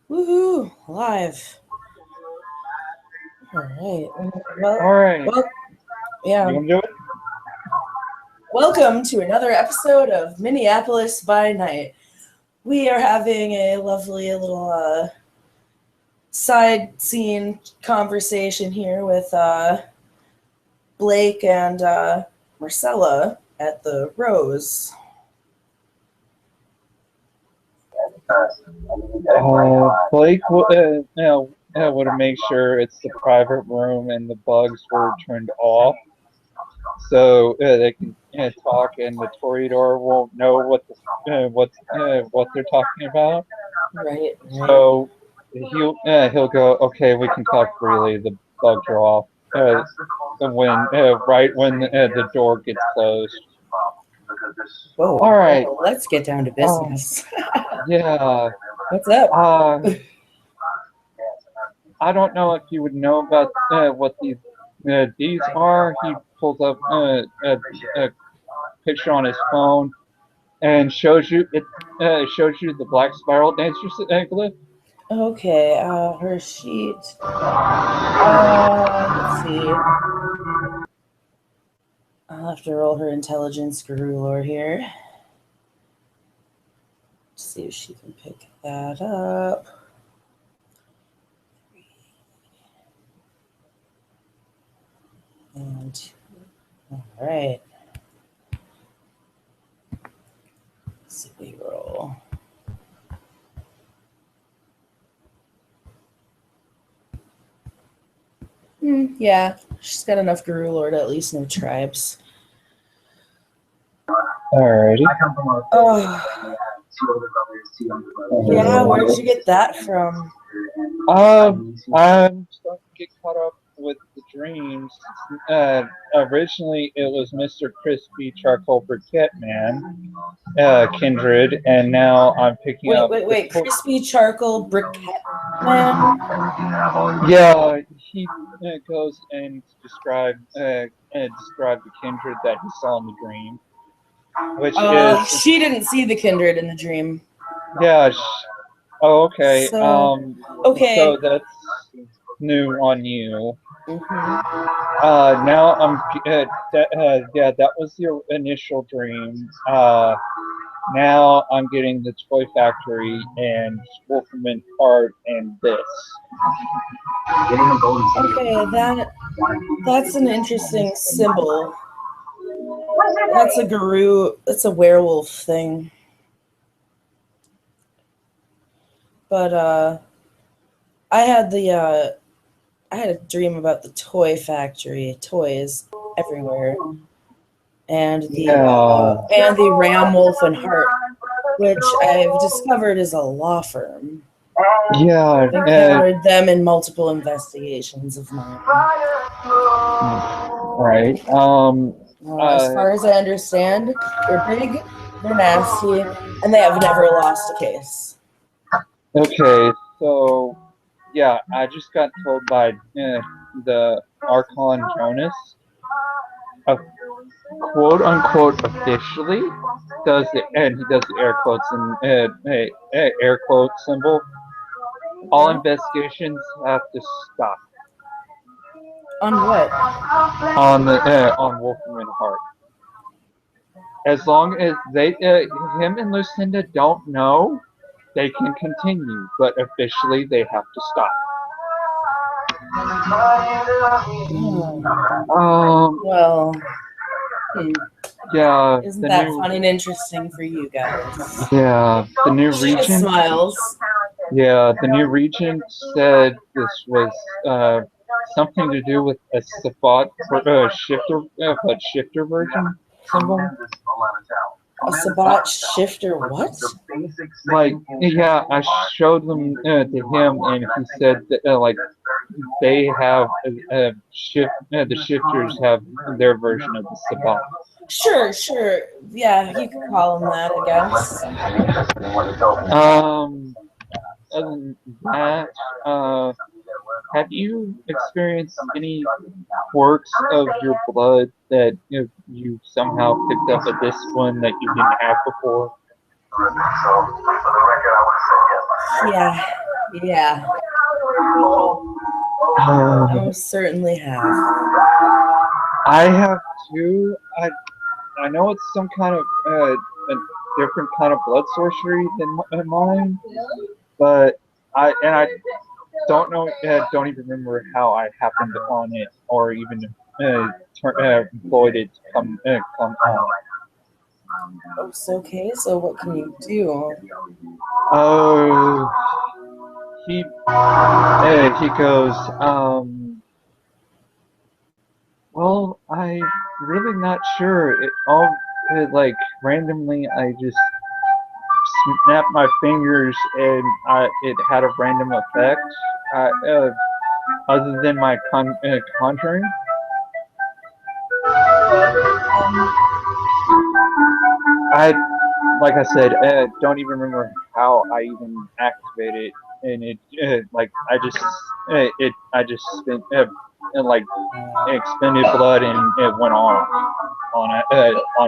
Woohoo! Live. All right. All right. Yeah. You want to do it? Welcome to another episode of Minneapolis by Night. We are having a lovely little side scene conversation here with Blake and Myrcella at the Rose. Blake want to make sure it's the private room and the bugs were turned off, so they can talk, and the Toreador won't know what they're talking about. Right. So he'll go. Okay, we can talk freely. The bugs are off. When the door gets closed. Whoa. All right. Well, let's get down to business. Yeah. What's up? I don't know if you would know about what these are. He pulls up a picture on his phone and shows you the black spiral dancer glyph. Okay, her sheet. Let's see. I'll have to roll her intelligence guru lore here. See if she can pick that up. And all right. Let's see, we roll. Yeah, she's got enough guru lore to at least know tribes. Alrighty. Oh. Yeah, where did you get that from? I'm starting to get caught up with the dreams. Originally, it was Mr. Crispy Charcoal Briquette Man, Kindred, and now I'm picking up. Wait! Crispy Charcoal Briquette Man. Yeah, he goes and describe the kindred that he saw in the dream, which is she didn't see the kindred in the dream. Yeah. Oh, okay. Okay. So that's new on you. Mm-hmm. Now I'm. That was your initial dream. Now I'm getting the Toy Factory and Wolferman card and this. Okay, that's an interesting symbol. That's a guru. That's a werewolf thing. But I had a dream about the Toy Factory, toys everywhere, and the Ram, Wolf, and Hart, which I've discovered is a law firm. Yeah, I've encountered them in multiple investigations of mine. Right. As far as I understand, they're big, they're nasty, and they have never lost a case. Okay, so yeah, I just got told by the Archon Jonas, quote unquote officially does it, and he does the air quotes and air quote symbol. All investigations have to stop. On what? On Wolfram Hart. As long as him and Lucinda don't know, they can continue, but officially they have to stop. Well, yeah. Isn't that fun and interesting for you guys? Yeah, the new She regent. Smiles. Yeah, the new regent said this was something to do with a Sabbat shifter version symbol. A Sabbat shifter, what? Like, yeah, I showed them to him, and he said that like they have a shift. The shifters have their version of the Sabbat. Sure. Yeah, you could call them that, I guess. Other than that, have you experienced any quirks of your blood that you somehow picked up a discipline that you didn't have before? Yeah, Yeah, I most certainly have. I have two. I know it's some kind of a different kind of blood sorcery than mine, but I don't know. Don't even remember how I happened on it or even employed it to come on. Oh, it's okay. So what can you do? Oh, he goes. Well, I'm really not sure. Like randomly, I just snapped my fingers and it had a random effect. Other than my conjuring. I, like I said, don't even remember how I even activated it, and I just spent and like expended blood and it went on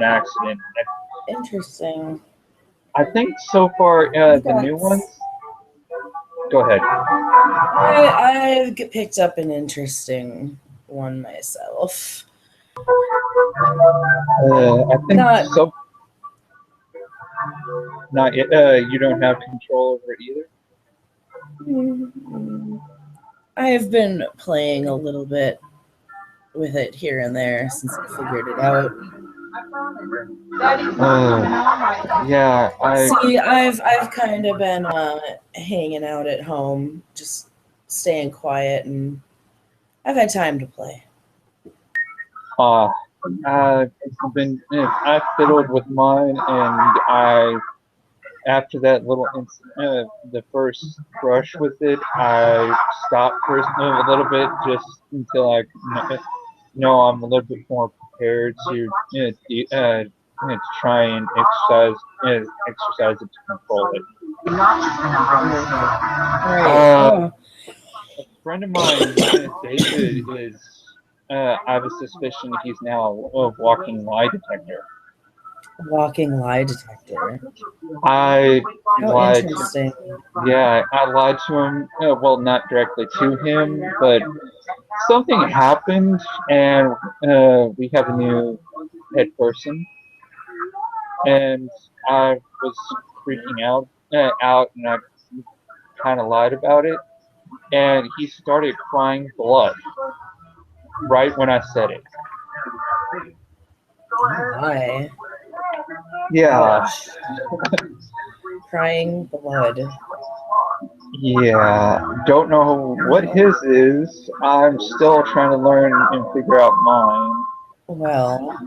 accident. Interesting. I think so far the new ones. Go ahead. I picked up an interesting one myself. I think Not so. Not yet. You don't have control over it either. I have been playing a little bit with it here and there since I figured it out. Yeah, See, I've kind of been hanging out at home, just staying quiet, and I've had time to play. I've I fiddled with mine, and after that little incident, the first brush with it, I stopped for a little bit just until I know I'm a little bit more prepared to to try and exercise it to control it. Right. A friend of mine, David, is. I have a suspicion he's now a walking lie detector. Walking lie detector. I How lied. interesting. Yeah, I lied to him. Well, not directly to him, but something happened, and we have a new head person, and I was freaking out, and I kind of lied about it, and he started crying blood right when I said it. Why? Yeah. Ouch. Crying blood. Yeah, don't know what his is. I'm still trying to learn and figure out mine. Well,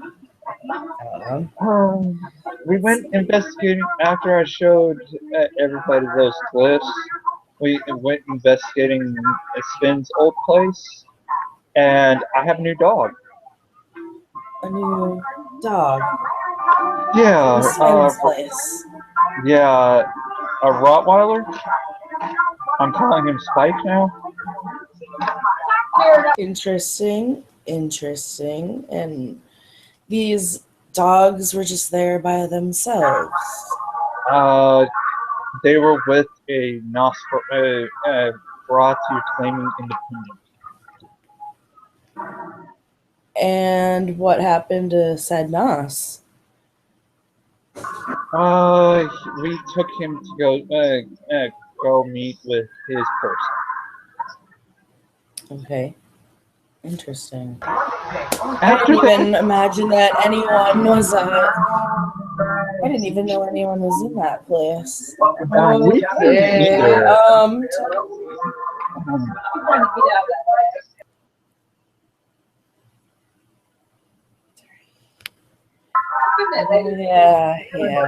We went investigating after I showed everybody those clips. We went investigating Sven's old place, and I have a new dog. a new dog. Yeah, Sven's place. yeah, a Rottweiler. I'm calling him Spike now. Interesting. Interesting. And these dogs were just there by themselves. They were with a Nosferatu claiming independence. And what happened to Sadnas? We took him to go meet with his person. Okay. Interesting. After I didn't even imagine that anyone was I didn't even know anyone was in that place. Okay. Yeah.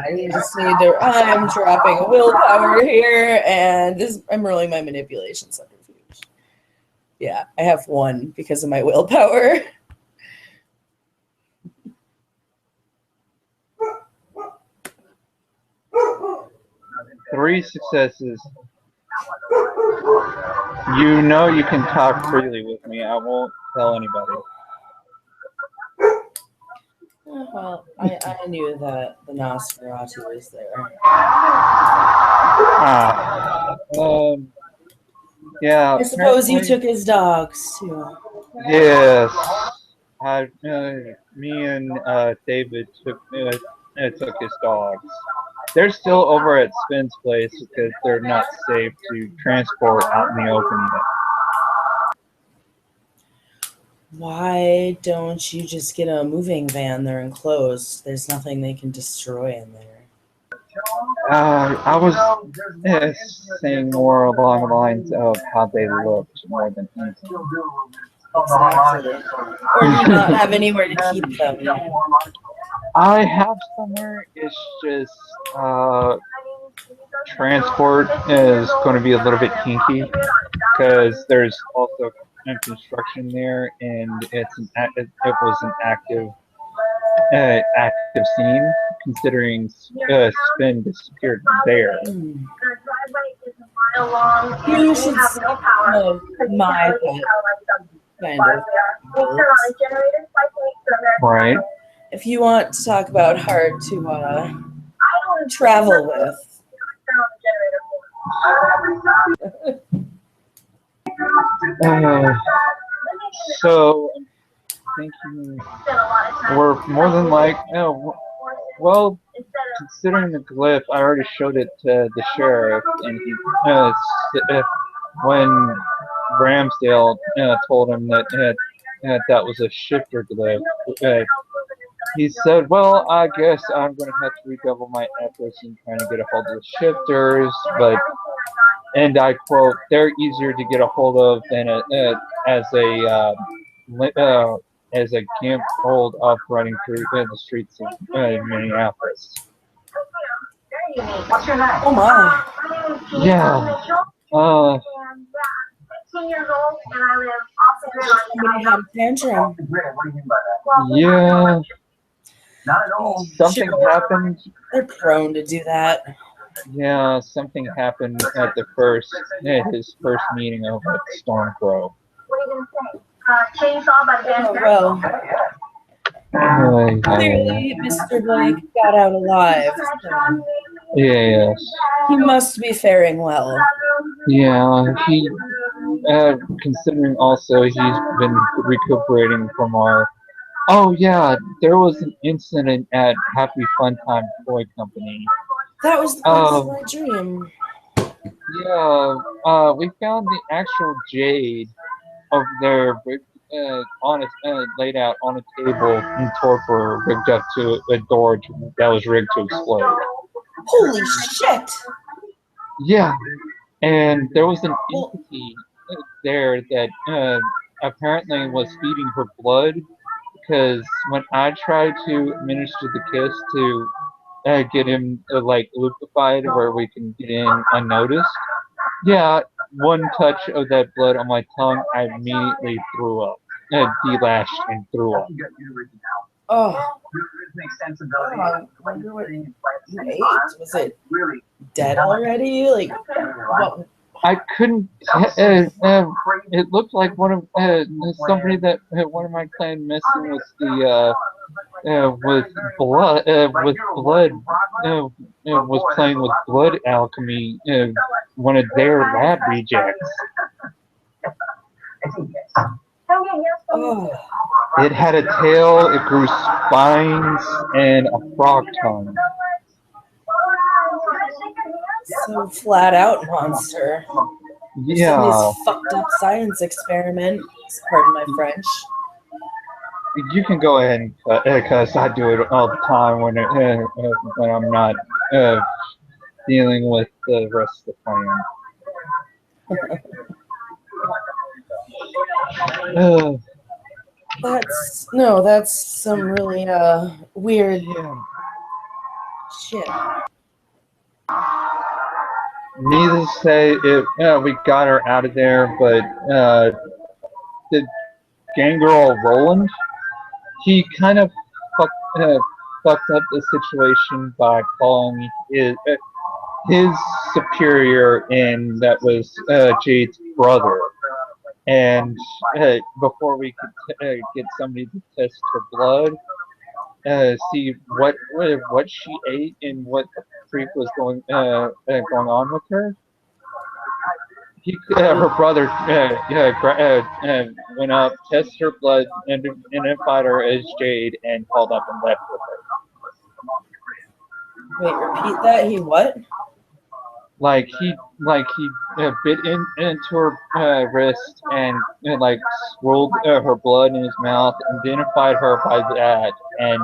You just need to. I'm dropping a willpower here, and I'm rolling my manipulation subterfuge. Yeah, I have 1 because of my willpower. Three successes. You know you can talk freely with me. I won't tell anybody. Well, I knew that the Nosferatu was there. Yeah. I suppose you Apparently, took his dogs too. yes. Me and David took his dogs. They're still over at Spin's place because they're not safe to transport out in the open yet. Why don't you just get a moving van? They're enclosed. There's nothing they can destroy in there. I was saying more along the lines of how they looked more than anything. Exactly. Or do you not have anywhere to keep them? I have somewhere. It's just transport is going to be a little bit kinky because there's also construction there, and it was an active scene considering Spin disappeared there. You should see my pet, kind of. Right. If you want to talk about hard to travel with. So I'm thinking we're more than like, well, considering the glyph, I already showed it to the sheriff, and he, when Ramsdale told him that was a shifter glyph, he said, well, I guess I'm going to have to redouble my efforts in trying to get a hold of the shifters, but, and I quote, they're easier to get a hold of than as a camp hold up running through the streets of Minneapolis. Oh my. Yeah. Somebody had a tantrum. Yeah. Oh, Something happened. They're prone to do that. Yeah, something happened at his first meeting over at Storm Grove. Oh, well. Clearly, Mr. Blake got out alive. So Yes. he must be faring well. Yeah, he, considering also he's been recuperating from our. Oh yeah, there was an incident at Happy Fun Time Toy Company. That was the place of my dream. Yeah, we found the actual jade over there, laid out on a table in torpor, rigged up to a door that was rigged to explode. Holy shit! Yeah, and there was an entity there that apparently was feeding her blood, because when I tried to administer the kiss to get him liquefied where we can get in unnoticed, yeah, one touch of that blood on my tongue, I immediately threw up, delashed and threw up. Oh. I wonder what you ate. Was it dead already? Like, what? I couldn't. It looked like somebody that one of my clan messing with with blood was playing with blood alchemy. One of their lab rejects. Oh. It had a tail. It grew spines and a frog tongue. So flat out monster. Yeah. Somebody's fucked up science experiment. Pardon my French. You can go ahead and cut, because I do it all the time when I'm not dealing with the rest of the plan. That's some really weird shit. Needless to say, we got her out of there, but the gangrel Roland, he kind of fucked up the situation by calling his superior in, that was Jade's brother. And before we could get somebody to test her blood, see what she ate and what the freak was going on with her, her brother went up, tested her blood, and identified her as Jade, and called up and left with her. Wait, repeat that. He what? Like he bit into her wrist and like swirled her blood in his mouth, identified her by that, and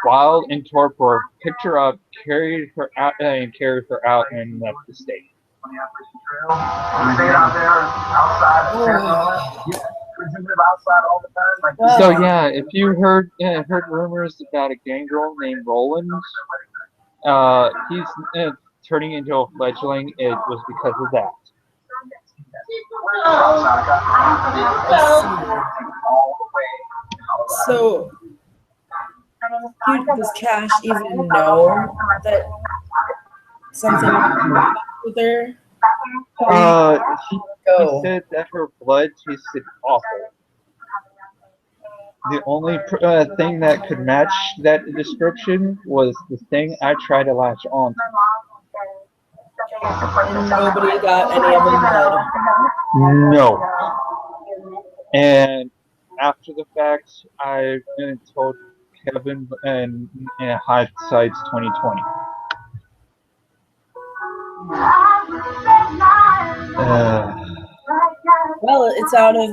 wild and torpor picked her up, carried her out and left the state. So yeah, if you heard rumors about a gangrel named Roland, he's turning into a fledgling. It was because of that. So, does Cash even know that something happened with her? He said that her blood tasted awful. The only thing that could match that description was the thing I tried to latch on to. And nobody got any of her blood. No. And after the fact, I told Kevin and hindsight's 2020. Well, it's out of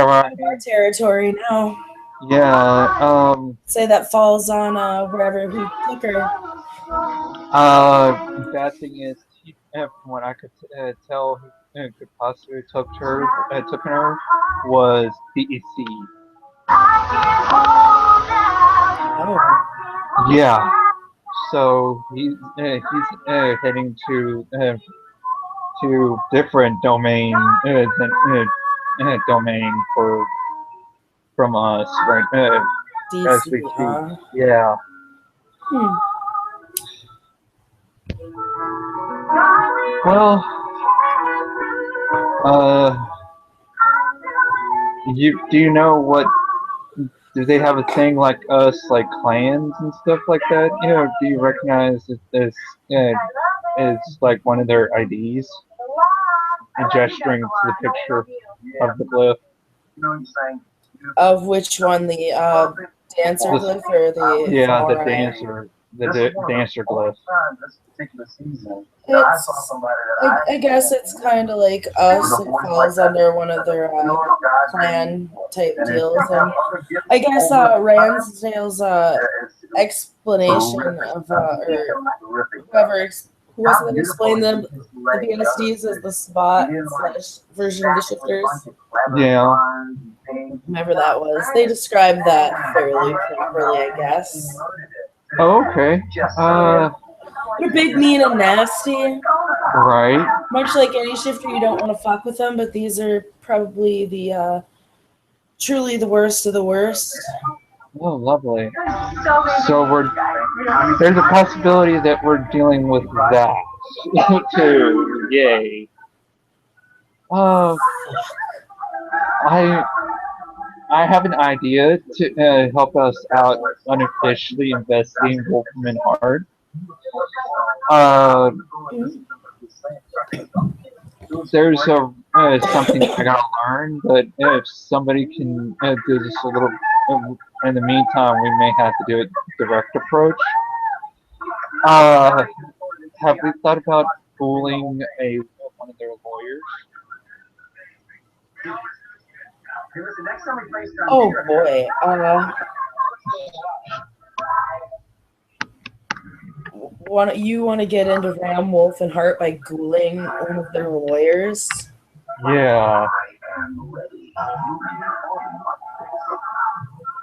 our territory now. Yeah. Say that falls on wherever who took her. Bad thing is, from what I could tell, who could possibly took her was DEC. Oh. Yeah. So he's heading to different domain domain from us right as we speak. Yeah. Well, do you know what? Do they have a thing like us, like clans and stuff like that? Do you recognize this as like one of their IDs? And gesturing to the picture of the glyph. Of which one, the dancer glyph or the? Yeah, the dancer glyph. I guess it's kind of like us. It falls under one of their clan type deals, and I guess Ransdale's explanation of or whoever who was it that explained the BSDs as the spot / version of the shifters. Yeah. Whoever that was, they described that fairly properly, I guess. Oh, okay. They're big, mean, and nasty. Right. Much like any shifter, you don't want to fuck with them, but these are probably the truly the worst of the worst. Oh, lovely. So there's a possibility that we're dealing with that too. Yay. I have an idea to help us out unofficially investigating Wolfman Hard. There's something I gotta learn, but if somebody can do this a little, in the meantime, we may have to do a direct approach. Have we thought about fooling one of their lawyers? Oh boy. You want to get into Ram, Wolf, and Hart by ghouling one of their lawyers? Yeah.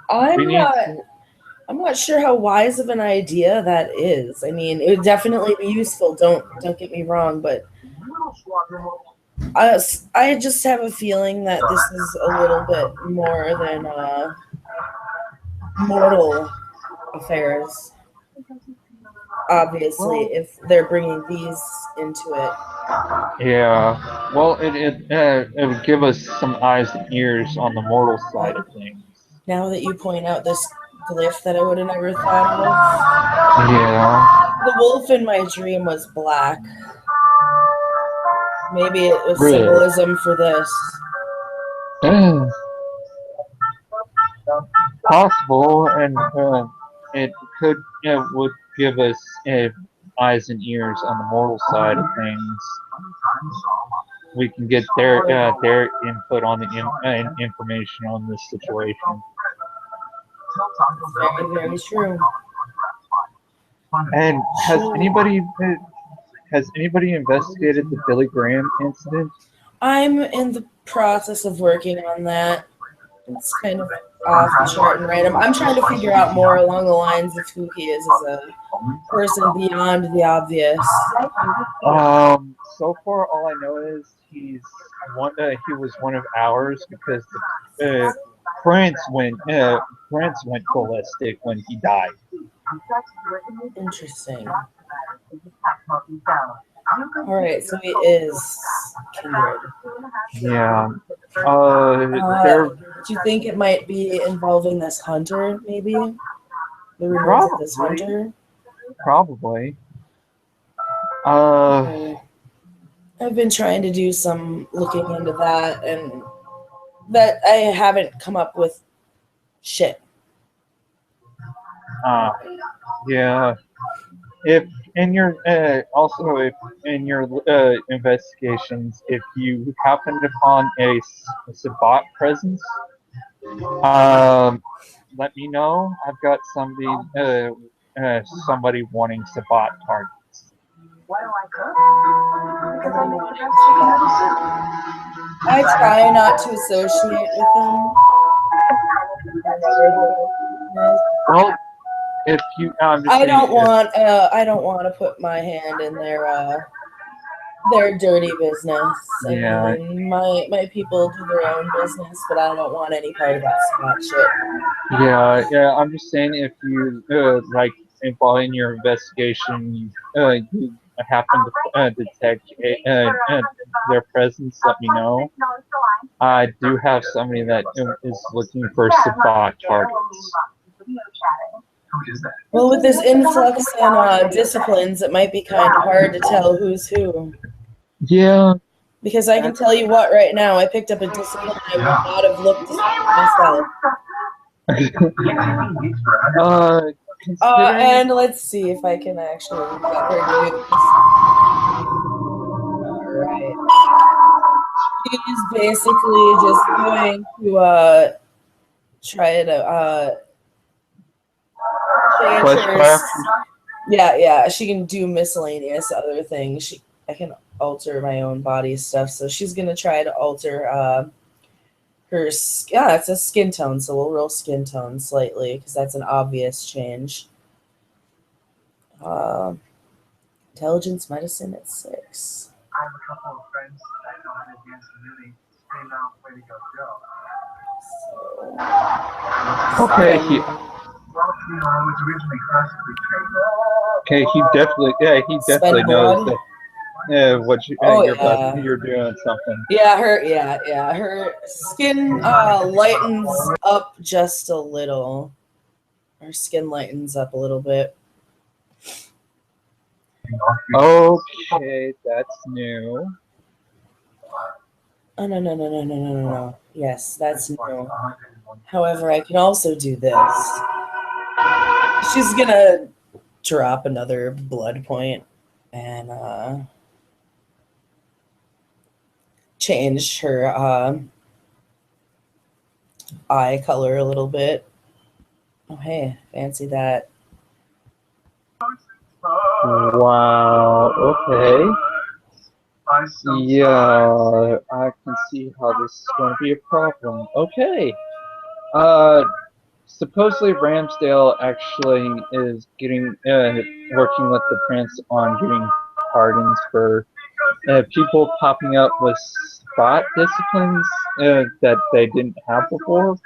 I'm not sure how wise of an idea that is. I mean, it would definitely be useful. Don't get me wrong, but I just have a feeling that this is a little bit more than mortal affairs. Obviously, if they're bringing these into it. Yeah. Well, it would give us some eyes and ears on the mortal side of things. Now that you point out this glyph that I would have never thought of. Yeah. The wolf in my dream was black. Maybe it was Really? symbolism for this. Possible, and it could, would give us eyes and ears on the mortal side of things. We can get their input on the information on this situation. Very, very true. And has anybody investigated the Billy Graham incident? I'm in the process of working on that. It's kind of off the chart and random. I'm trying to figure out more along the lines of who he is as a person beyond the obvious. So far, all I know is he was one of ours because Prince went ballistic when he died. Interesting. All right, so he is kindred. Yeah. Do you think it might be involving this hunter, maybe? The rumors of this hunter? Probably. Okay. I've been trying to do some looking into that, and that I haven't come up with shit. Yeah. If in your investigations, if you happened upon a Sabbat presence, let me know. I've got somebody wanting Sabbat targets. I try not to associate with them. Well, if you, I don't want to put my hand in their dirty business. Yeah. I mean, my people do their own business, but I don't want any part of that spot shit. Yeah. I'm just saying, if you while in your investigation, you happen to detect their presence, let me know. I do have somebody that is looking for Sabbat targets. Well, with this influx in disciplines, it might be kind of hard to tell who's who. Yeah. Because I can tell you what, right now, I picked up a discipline I would not have looked myself. And let's see if I can actually get her to do this. Alright. She's basically just going to try to change her. Yeah, she can do miscellaneous other things. I can alter my own body stuff, so she's gonna try to alter her. Yeah, it's a skin tone, so we'll roll skin tone slightly because that's an obvious change. Intelligence medicine at 6. I have a couple of friends that know how to dance really. They know where to go. Okay. Okay, he definitely knows that. What you're doing something. Yeah, her skin lightens up just a little. Her skin lightens up a little bit. Okay, that's new. Oh, no. Yes, that's new. However, I can also do this. She's gonna drop another blood point and change her eye color a little bit. Oh, hey, fancy that. Wow, okay. Yeah, I can see how this is going to be a problem. Okay. Supposedly Ramsdale actually is working with the prince on getting pardons for people popping up with spot disciplines that they didn't have before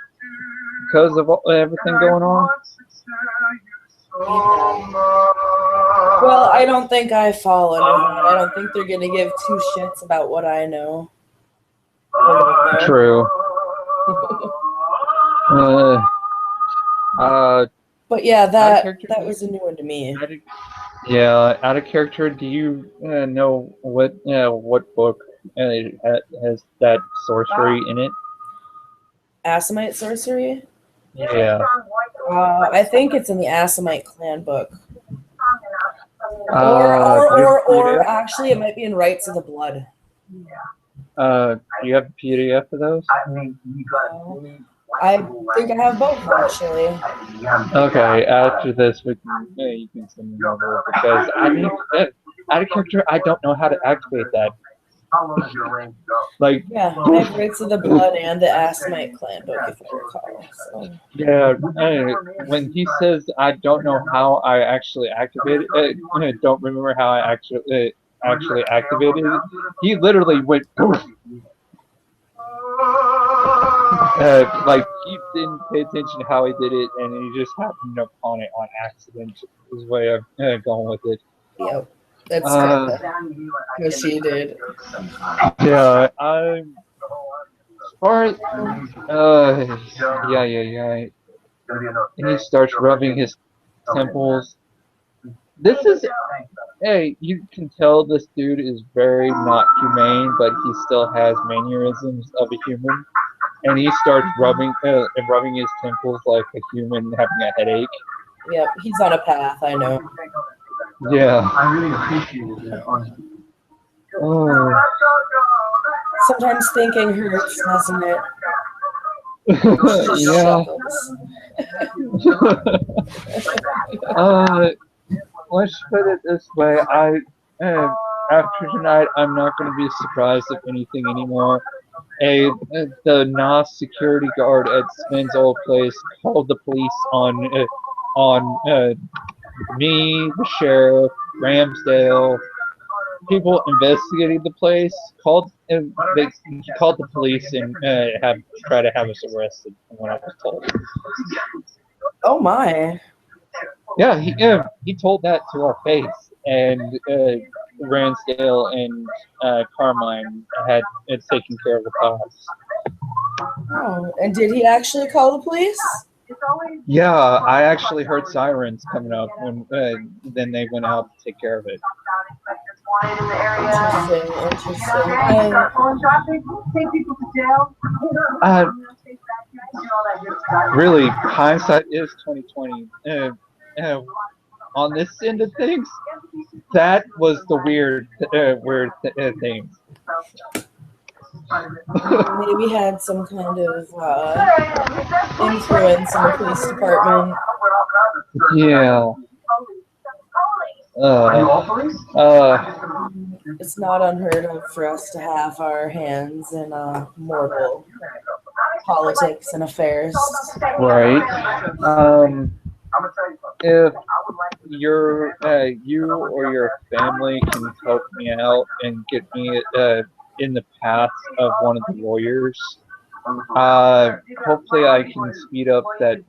because of everything going on. Well, I don't think I fall under that. I don't think they're going to give two shits about what I know. True. But yeah, that was a new one to me. Yeah, out of character, do you know what book it has that sorcery in it. Assamite sorcery? Yeah. I think it's in the Assamite clan book. Do Or actually, it might be in Rites of the Blood. do you have a PDF of those? I think I have both, actually. Okay, after this, you can send me over because I mean, out of character, I don't know how to activate that. Like, Yeah, I have Rites of the Blood and the Assamite clan book, if I recall. So. yeah, when he says I don't know how I actually activated it, don't remember how I actually activated it, he literally went poof. Like he didn't pay attention to how he did it, and he just happened upon it on accident. His way of going with it. Yep, that's kind of what she did. Yeah, as far as yeah. And he starts rubbing his temples. This is, hey, you can tell this dude is very not humane, but he still has mannerisms of a human. And he starts rubbing his temples like a human having a headache. Yep, he's on a path, I know. Yeah. I really appreciated it, honestly. Oh. Sometimes thinking hurts, doesn't it? Yeah. Let's put it this way. After tonight, I'm not going to be surprised if anything anymore. The NOS security guard at Sven's old place called the police on me, the sheriff, Ramsdale, people investigating the place. He called the police and tried to have us arrested. From what I was told. Oh my! Yeah, he told that to our face, and Ramsdale and Carmine had taken care of the cops. Oh, and did he actually call the police? Yeah, I actually heard sirens coming up when then they went out to take care of it. Interesting. Really, hindsight is 2020. On this end of things, that was the weird thing. Maybe had some kind of influence in the police department. Yeah. It's not unheard of for us to have our hands in mortal politics and affairs. Right. If you or your family can help me out and get me in the path of one of the lawyers, hopefully I can speed up that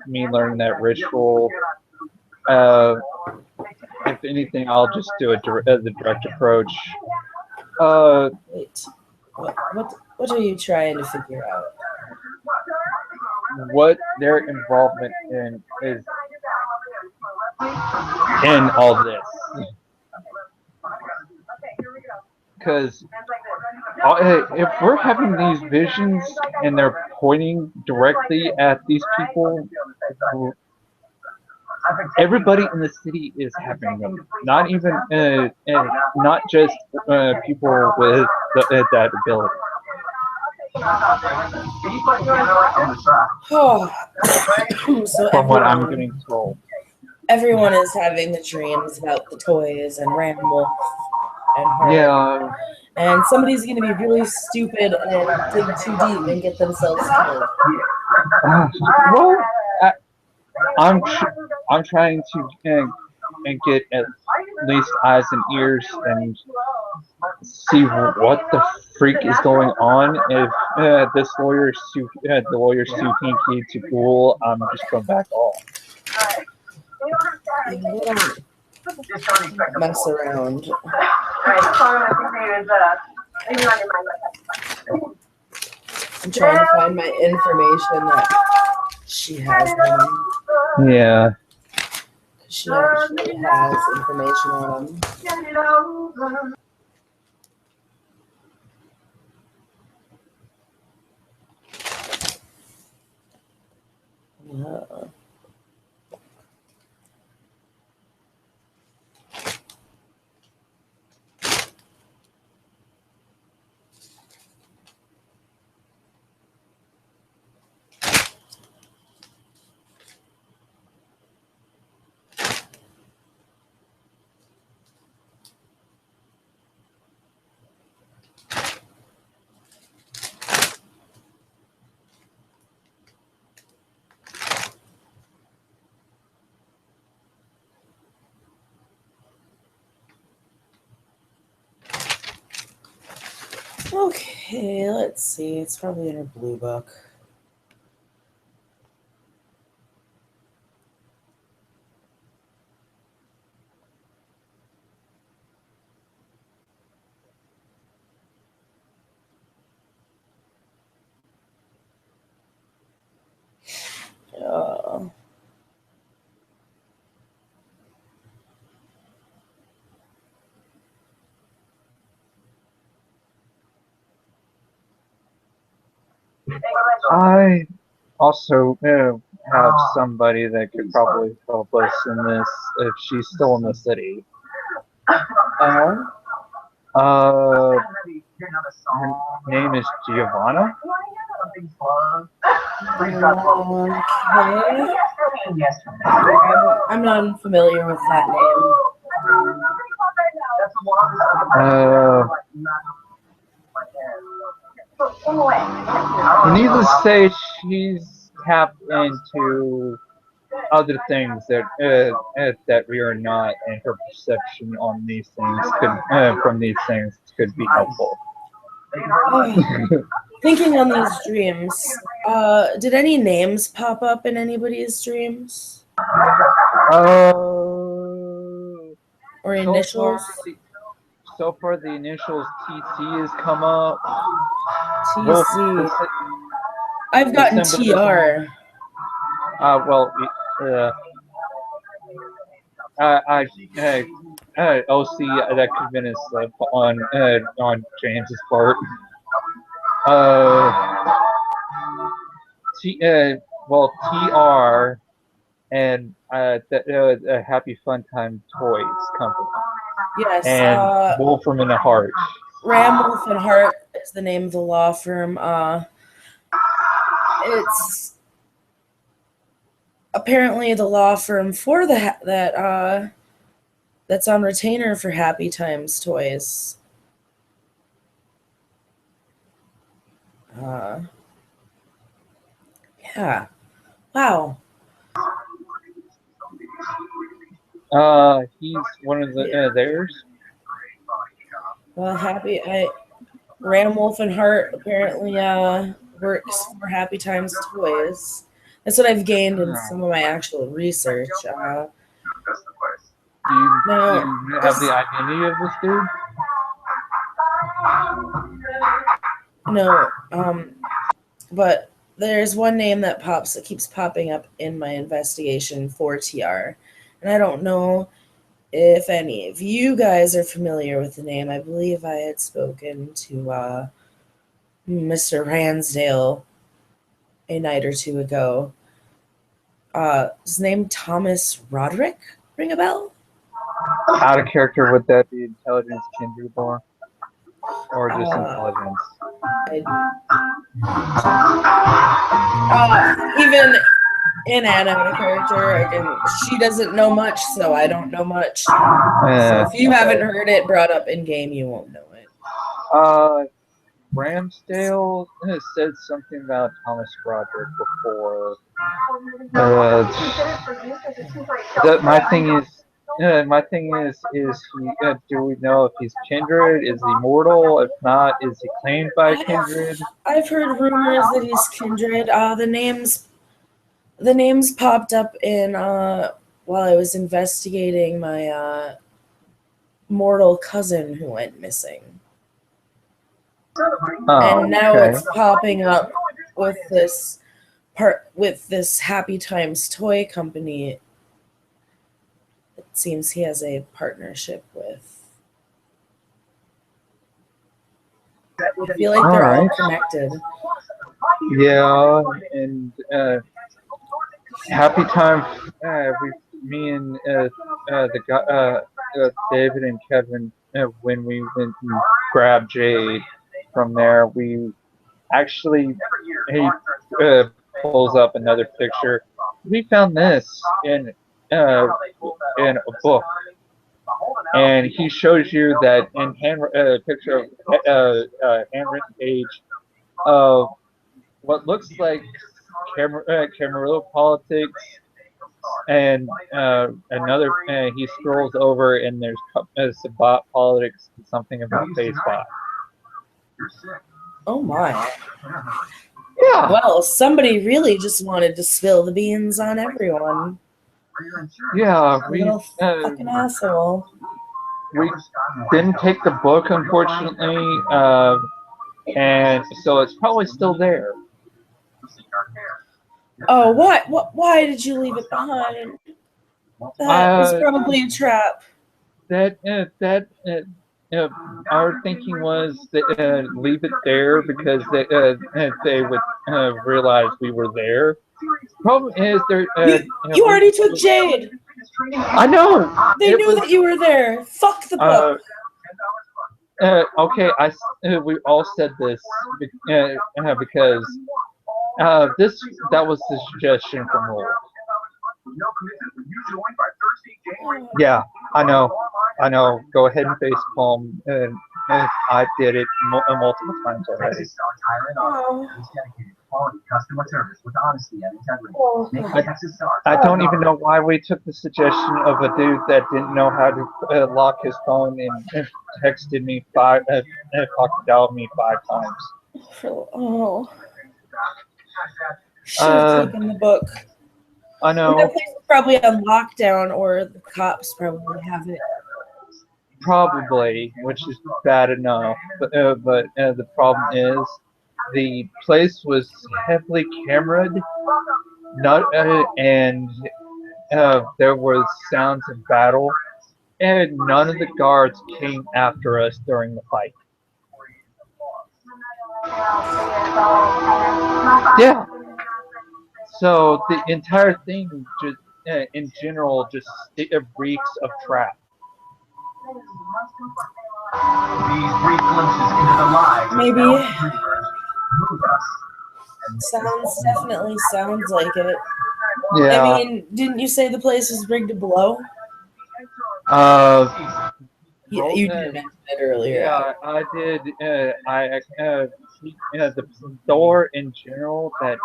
me learning that ritual. If anything, I'll just do the direct approach. Wait, what are you trying to figure out? What their involvement in is in all this. Because if we're having these visions and they're pointing directly at these people, everybody in the city is having them. Not even, not just people with that ability. So from what I'm getting told. Everyone is having the dreams about the toys and Ramwolf and her. Yeah. And somebody's going to be really stupid and dig too deep and get themselves killed. Well, I'm trying to and get at least eyes and ears and see what the freak is going on. If this lawyer's too the lawyer's too hinky to cool, I'm just going back off. Mess around. I'm trying to find my information that she has on him. Yeah. She actually has information on him. Okay, let's see. It's probably in her blue book. Uh, I also have somebody that could probably help us in this if she's still in the city. oh, Her name is Giovanna. okay. I'm not familiar with that name. Needless to say, she's tapped into other things that we are not, and her perception on these things from these things could be helpful. Thinking on these dreams, did any names pop up in anybody's dreams? Or initials? So far, the initials TC has come up. TC. I've gotten TR. OC, that could have been a slip on James's part. TR and Happy Fun Time Toys Company. Yes. And Wolfram and the Heart. Ram Wolf and Heart is the name of the law firm. It's apparently the law firm for that's on retainer for Happy Times Toys. Yeah. Wow. He's one of the theirs. Well, Ram Wolf and Heart apparently works for Happy Times Toys. That's what I've gained in some of my actual research. Do you have the identity of this dude? No, but there's one name that keeps popping up in my investigation for TR, and I don't know if any of you guys are familiar with the name. I believe I had spoken to Mr. Ransdale a night or two ago. His name Thomas Roderick. Ring a bell? Out of character, would that be intelligence, kindred, or just intelligence? Even in animate character, she doesn't know much, so I don't know much. So if you haven't heard it brought up in game, you won't know it. Ramsdale has said something about Thomas Roderick before. My thing is he, do we know if he's kindred? Is he mortal? If not, is he claimed by kindred? I've heard rumors that he's kindred. The names popped up in while I was investigating my mortal cousin who went missing. And now it's popping up with this Happy Times toy company. It seems he has a partnership with. I feel like they're all connected. Yeah, and Happy Time. Me and David and Kevin, when we went and grabbed Jade from there, he pulls up another picture. We found this in a book, and he shows you that in a picture of handwritten page of what looks like Camarillo politics, and another. He scrolls over, and there's Sabat politics, something about Facebook. Oh my. Yeah. Well, somebody really just wanted to spill the beans on everyone. Yeah, Little fucking asshole. we didn't take the book, unfortunately, and so it's probably still there. Oh, what? Why did you leave it behind? That was probably a trap. Our thinking was that leave it there because they would realize we were there. Problem is, You already took Jade. I know. They knew that you were there. Fuck the book. Okay, we all said this because that was the suggestion from Roll. Yeah, I know. Go ahead and face palm. And I did it multiple times already. Oh. I don't even know why we took the suggestion of a dude that didn't know how to lock his phone and texted me dialed me 5 times. Oh. Should have taken the book. I know. That place is probably on lockdown, or the cops probably have it. Probably, which is bad enough. But the problem is, the place was heavily cameraed, and there was sounds of battle, and none of the guards came after us during the fight. Yeah. So the entire thing, just in general, just reeks of trap. These brief glimpses into the lives Maybe. Definitely Sounds like it. Yeah. I mean, didn't you say the place was rigged to blow? You did mention it earlier. Yeah, I did. The door in general that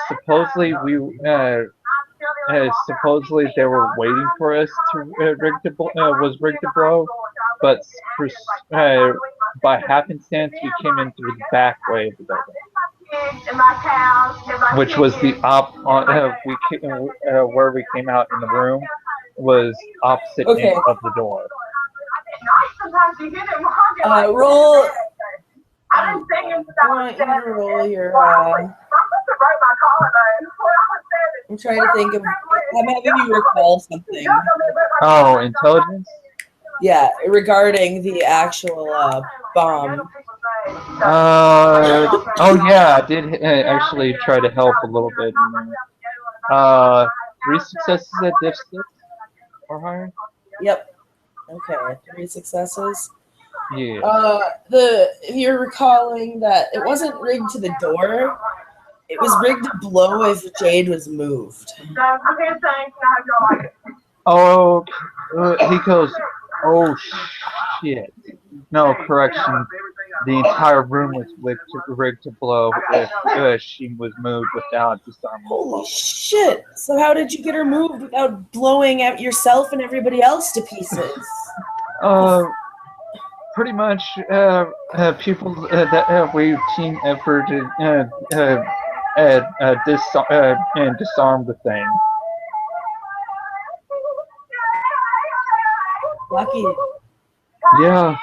supposedly supposedly they were waiting for us to was rigged to blow, but by happenstance we came in through the back way of the building, which was the where we came out in the room was opposite end of the door. Roll. I want you to roll your. I'm trying to think of. I'm having you recall something. Oh, intelligence? Yeah, regarding the actual bomb. Oh yeah, I did actually try to help a little bit. 3 successes at diff 6 or higher? Yep. Okay, 3 successes. Yeah. You're recalling that it wasn't rigged to the door. It was rigged to blow if Jade was moved. Oh, he goes, oh shit. No, correction. The entire room was rigged to blow if she was moved without disarming. Holy shit! So how did you get her moved without blowing out yourself and everybody else to pieces? Pretty much people that we've team effort and disarm the thing. Lucky. Yeah.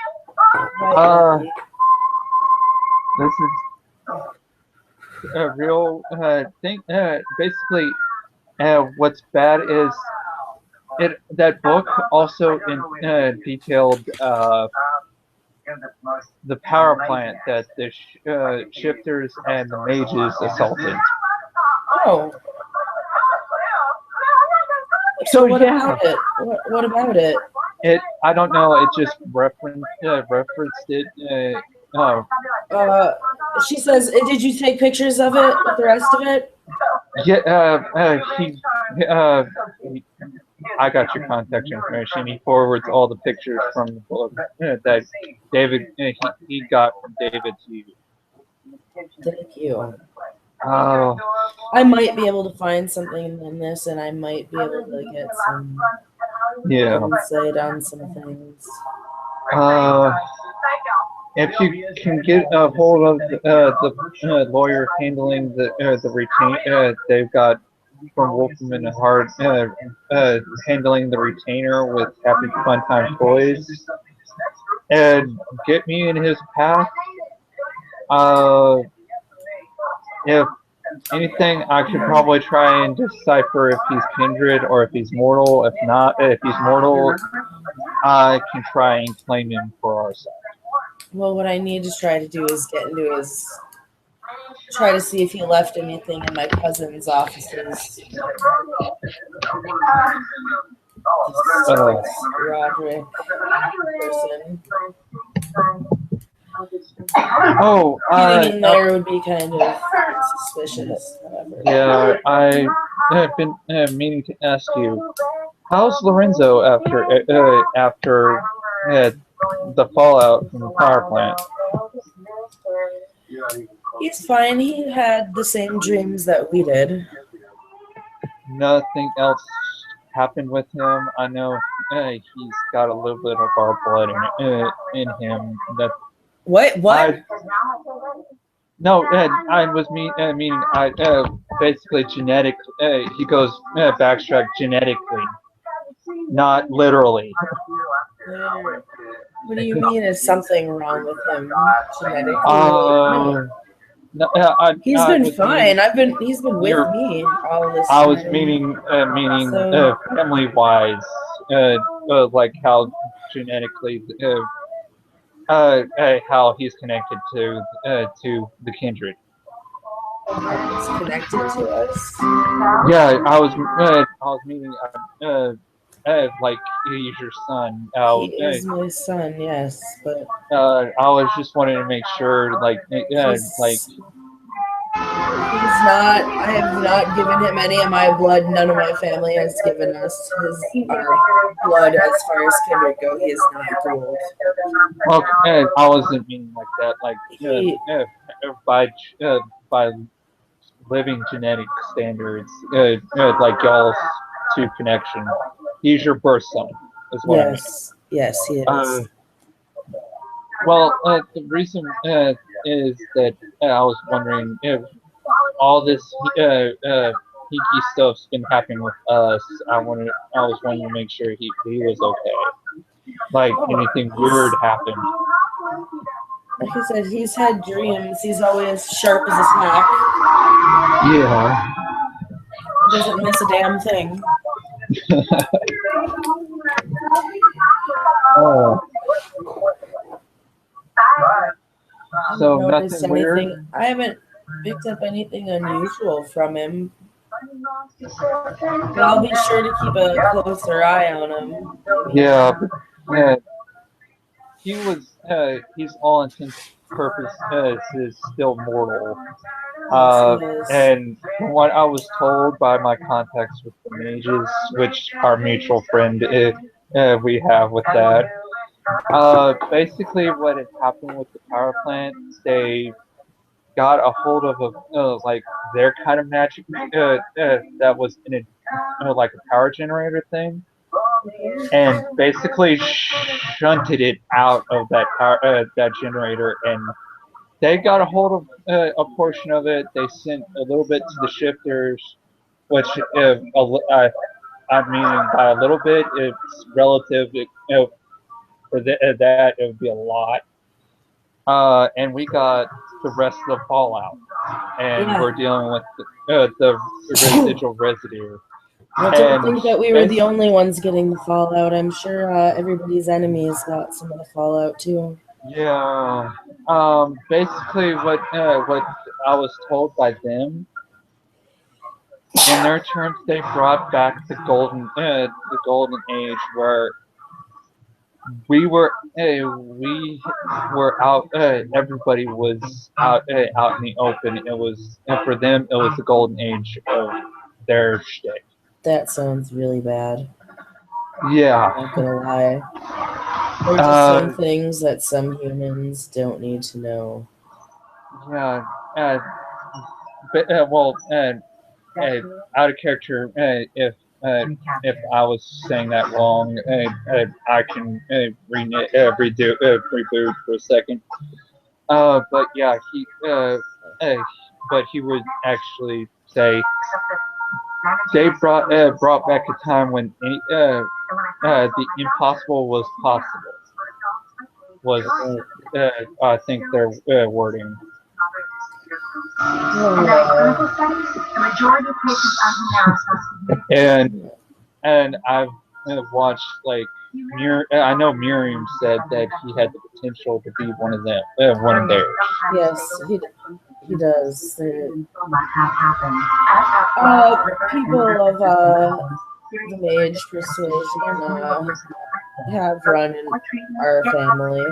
This is a real thing. Basically, what's bad is that book also detailed the power plant that the shifters and the mages assaulted. Oh. So what about it? What about it? I don't know. It just referenced it. She says, "Did you take pictures of it with the rest of it?" Yeah. I got your contact information. He forwards all the pictures from the book that David he got from David to you. Thank you. Oh. I might be able to find something in this, and I might be able to get some insight on some things. If you can get a hold of the lawyer handling the retain, they've got from Wolfman and Hart handling the retainer with Happy Fun Time Toys, and get me in his path. Uh, if anything, I could probably try and decipher if he's kindred or if he's mortal. If not, if he's mortal, I can try and claim him for our side. Well, what I need to try to do is get into his. Try to see if he left anything in my cousin's offices. Roderick person. Oh, getting in there would be kind of suspicious. However. Yeah, I have been meaning to ask you, how's Lorenzo after the fallout from the power plant? He's fine. He had the same dreams that we did. Nothing else happened with him. I know he's got a little bit of our blood in him. That What? No, I was meaning basically genetic. He goes backtrack genetically, not literally. What do you mean? Is something wrong with him genetically? No, he's been fine. He's been with me all this time. I was meaning family wise, like how genetically, how he's connected to the kindred. He's connected to us. Yeah, I was meaning like he's your son. He is my son, yes, but I was just wanting to make sure, like he's not. I have not given him any of my blood. None of my family has given us our blood as far as kindred go. He is not gold. Well, I wasn't meaning like that. Like by living genetic standards, like y'all's two connection. He's your birth son, is what I mean. Yes, he is. Well, the reason is that I was wondering if all this hinky stuff's been happening with us. I was wanting to make sure he was okay. Like anything weird happened. Like I said, he's had dreams. He's always sharp as a tack. Yeah. He doesn't miss a damn thing. Oh. So nothing weird? I haven't picked up anything unusual from him. But I'll be sure to keep a closer eye on him. Yeah. He was, he's all intents and purposes is still mortal. And from what I was told by my contacts with the mages, which our mutual friend we have with that, basically what had happened with the power plant, they got a hold of like their kind of magic that was in a like a power generator thing, and basically shunted it out of that power that generator, and they got a hold of a portion of it. They sent a little bit to the shifters, which I mean by a little bit, it's relative. For that it would be a lot. And we got the rest of the fallout, and we're dealing with the residual residue. I don't think that we were the only ones getting the fallout. I'm sure everybody's enemies got some of the fallout too. Yeah. Basically, what I was told by them, in their terms, they brought back the golden age where we were out. Everybody was out in the open. It was for them. It was the golden age of their shtick. That sounds really bad. Yeah. I'm not gonna lie. There's just some things that some humans don't need to know. Yeah. But out of character, if if I was saying that wrong, I can reboot for a second. But yeah, but he would actually say they brought back a time when the impossible was possible. Was I think their wording. And I've watched like I know Miriam said that he had the potential to be one of them, one of theirs. Yes, he does. People of the mage persuasion have run in our family,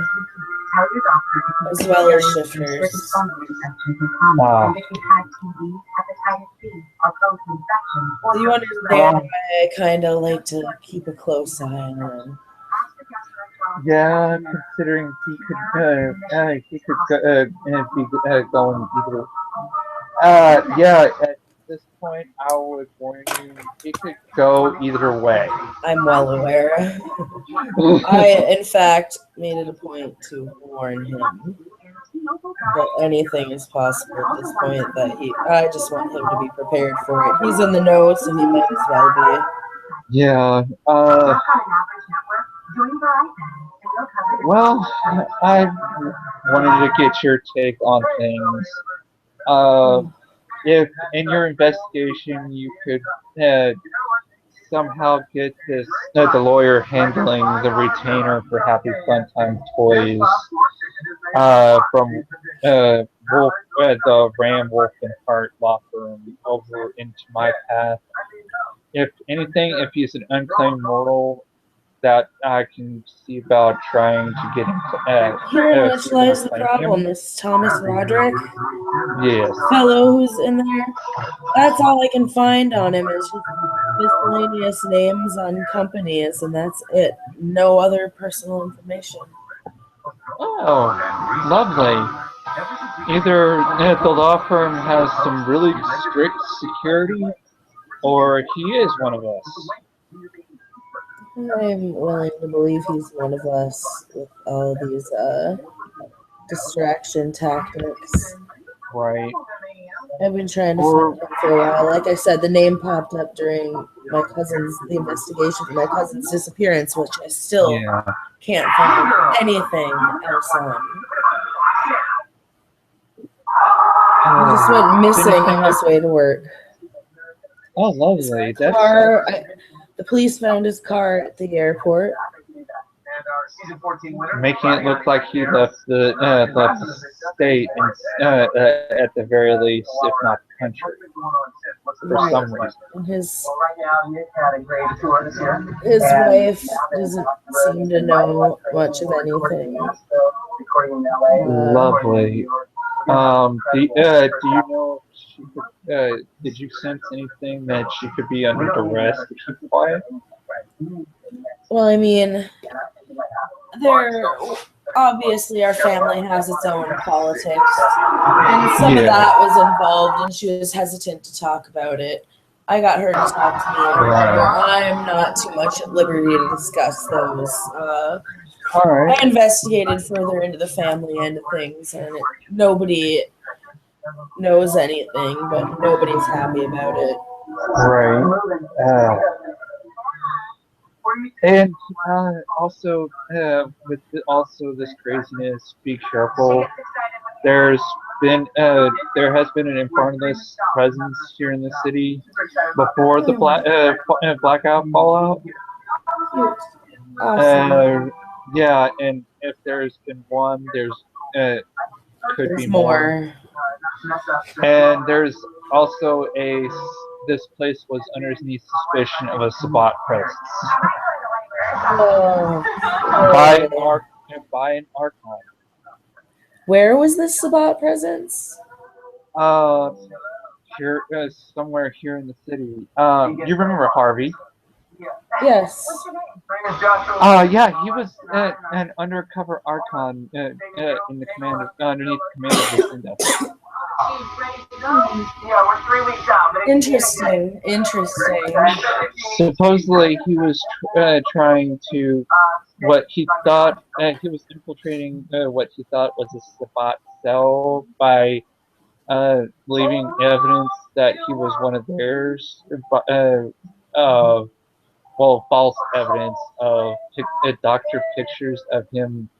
as well as shifters. Do you understand why I kind of like to keep a close eye on him? Yeah, considering he could be going either. Yeah, at this point, I would warn you, he could go either way. I'm well aware. I, in fact, made it a point to warn him that anything is possible at this point. I just want him to be prepared for it. He's in the know, so he might as well be. Yeah. Well, I wanted to get your take on things. If in your investigation you could somehow get the lawyer handling the retainer for Happy Fun Time Toys from Wolf, the Ram Wolf and Hart law firm over into my path. If anything, if he's an unclaimed mortal, that I can see about trying to get him. Here, which lies the problem, this Thomas Roderick. Yes. Fellow who's in there. That's all I can find on him is just miscellaneous names on companies, and that's it. No other personal information. Oh, lovely. Either the law firm has some really strict security, or he is one of us. I'm willing to believe he's one of us with all these distraction tactics. Right. I've been trying to find him for a while. Like I said, the name popped up during the investigation for my cousin's disappearance, which I still can't find anything else on. He just went missing on his way to work. Oh, lovely. The police found his car at the airport, making it look like he left the state and at the very least, if not the country, for some reason. And his wife doesn't seem to know much of anything. Lovely. Do you know? Did you sense anything that she could be under duress to keep quiet? Well, I mean, obviously our family has its own politics, and some of that was involved, and she was hesitant to talk about it. I got her to talk to me. I'm not too much at liberty to discuss those. All right. I investigated further into the family end of things, and nobody knows anything, but nobody's happy about it. Right. And also, with this craziness, be careful. There has been an Infernalist presence here in the city before the blackout fallout. Awesome. Yeah, and if there's been one, there's could be more. And there's also this place was underneath suspicion of a Sabbat presence. By an Archon. Where was this Sabbat presence? Here, somewhere here in the city. You remember Harvey? Yes. Yeah, he was an undercover Archon in the underneath the command of Lucinda. we're 3 weeks out. Interesting. Interesting. Supposedly, he was trying to what he thought he was infiltrating what he thought was a spot cell by leaving evidence that he was one of theirs. Well, false evidence of doctor pictures of him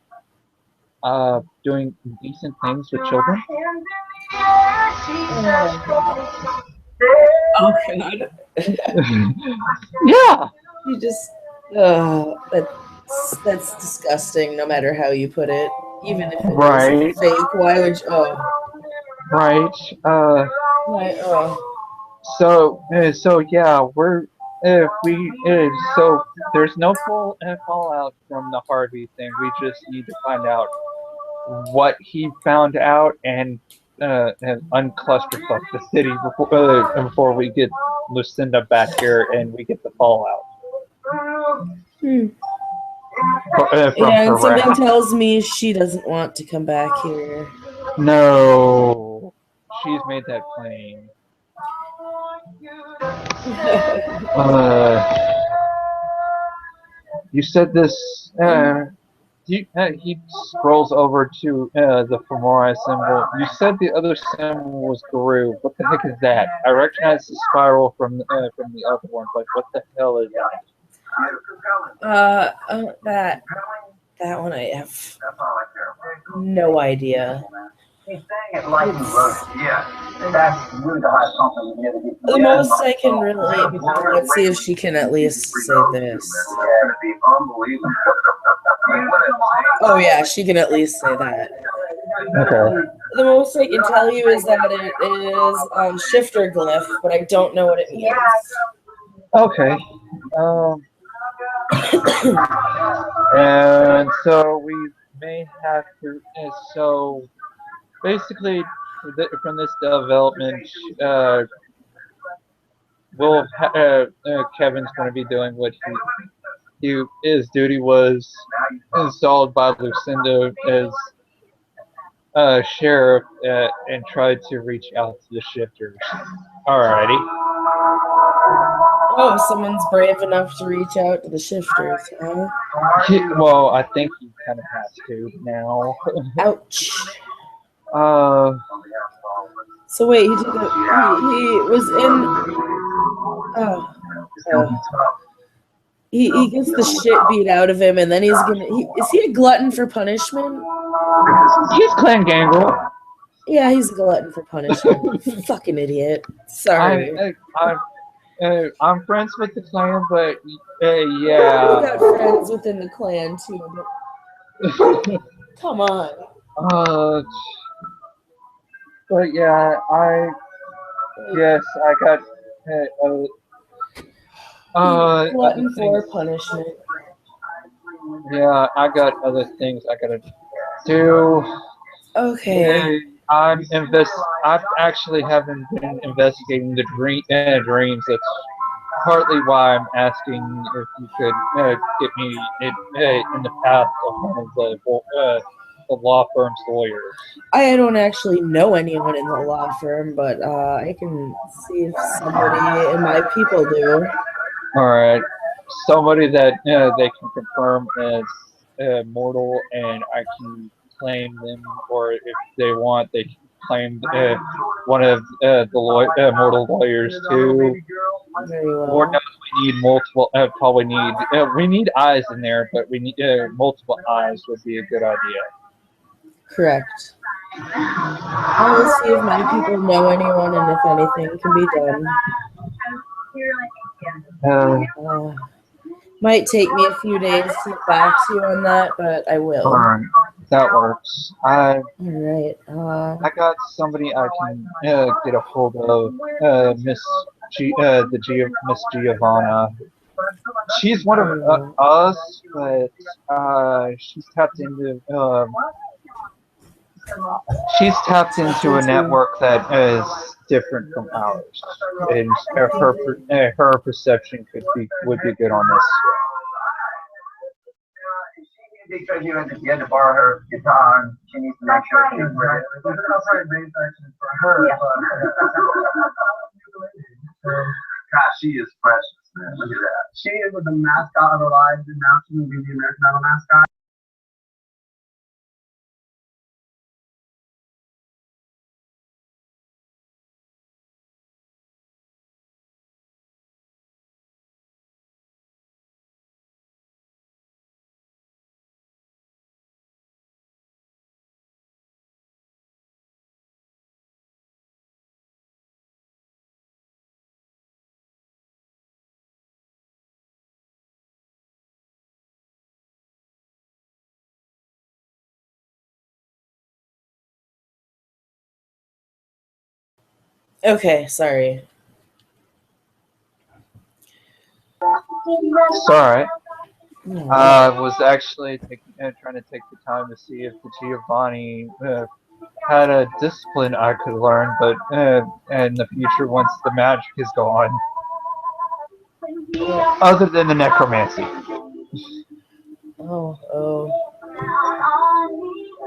doing decent things with children. Oh God. Yeah. You just that's disgusting. No matter how you put it, even if it Right. is fake, why would you? Oh, Right. why? Oh, So yeah, we're if we so there's no full fallout from the Harvey thing. We just need to find out what he found out and unclusterfuck the city before we get Lucinda back here and we get the fallout. yeah, From and something Iraq. tells me she doesn't want to come back here. No, she's made that plain. You said this. He scrolls over to the femoral symbol. You said the other symbol was Guru. What the heck is that? I recognize the spiral from the other one, but what the hell is that? That one I have no idea. He's saying it like he wrote it. Yeah. That's really the high something to get. The most I can really. Let's see if she can at least say this. Oh yeah, she can at least say that. Okay. The most I can tell you is that it is shifter glyph, but I don't know what it means. Okay. And so we may have to. So basically, from this development, Kevin's going to be doing what his duty was installed by Lucinda as sheriff and tried to reach out to the shifters. Alrighty. Oh, someone's brave enough to reach out to the shifters, huh? Well, I think he kind of has to now. Ouch. So wait, he was in. He gets the shit beat out of him, and then is he a glutton for punishment? He's Clan Gangrel. Yeah, he's a glutton for punishment. Fucking idiot. Sorry. I'm friends with the clan, but yeah. I've got friends within the clan too. But come on. But yeah, I got glutton for punishment. Yeah, I got other things I gotta do. Okay. I actually haven't been investigating the dreams. That's partly why I'm asking if you could get me in the path of one of the law firm's lawyers. I don't actually know anyone in the law firm, but I can see if somebody in my people do. All right, somebody that they can confirm as mortal, and I can claim them, or if they want, they can claim one of the mortal lawyers too. Very well. Lord knows we need multiple. We need eyes in there, but we need multiple eyes would be a good idea. Correct. I will see if my people know anyone and if anything can be done. Might take me a few days to get back to you on that, but I will. All right, that works. All right. I got somebody I can get a hold of. Miss Giovanna. She's one of us, but she's tapped into a network that is different from ours, and her perception would be good on this. Because you had to borrow her guitar, and she needs to make sure she's ready. There's an upright bass section for her, God, she is precious, man. Look at that. She is the mascot of our lives, and now she's going to be the American Idol mascot. Okay, sorry. It's alright. I was actually trying to take the time to see if the Giovanni had a discipline I could learn, but in the future, once the magic is gone, other than the necromancy. Oh.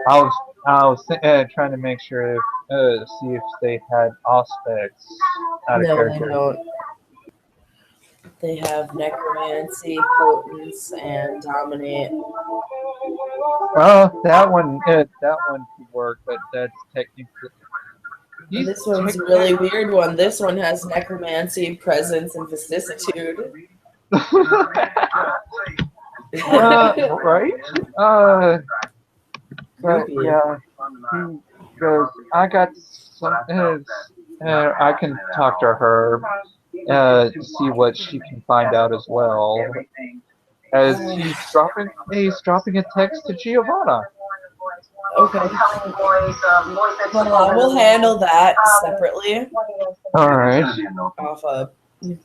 I was trying to make sure see if they had aspects out of No, character. they don't. They have necromancy, potence, and dominate. Well, that one could work, but that's technically. This one's a really weird one. This one has necromancy, presence, and vicissitude. Right? But Creepy. yeah, he goes. I got some. I can talk to her, see what she can find out as well. As he's dropping a text to Giovanna. Okay. Well, we'll handle that separately. All right.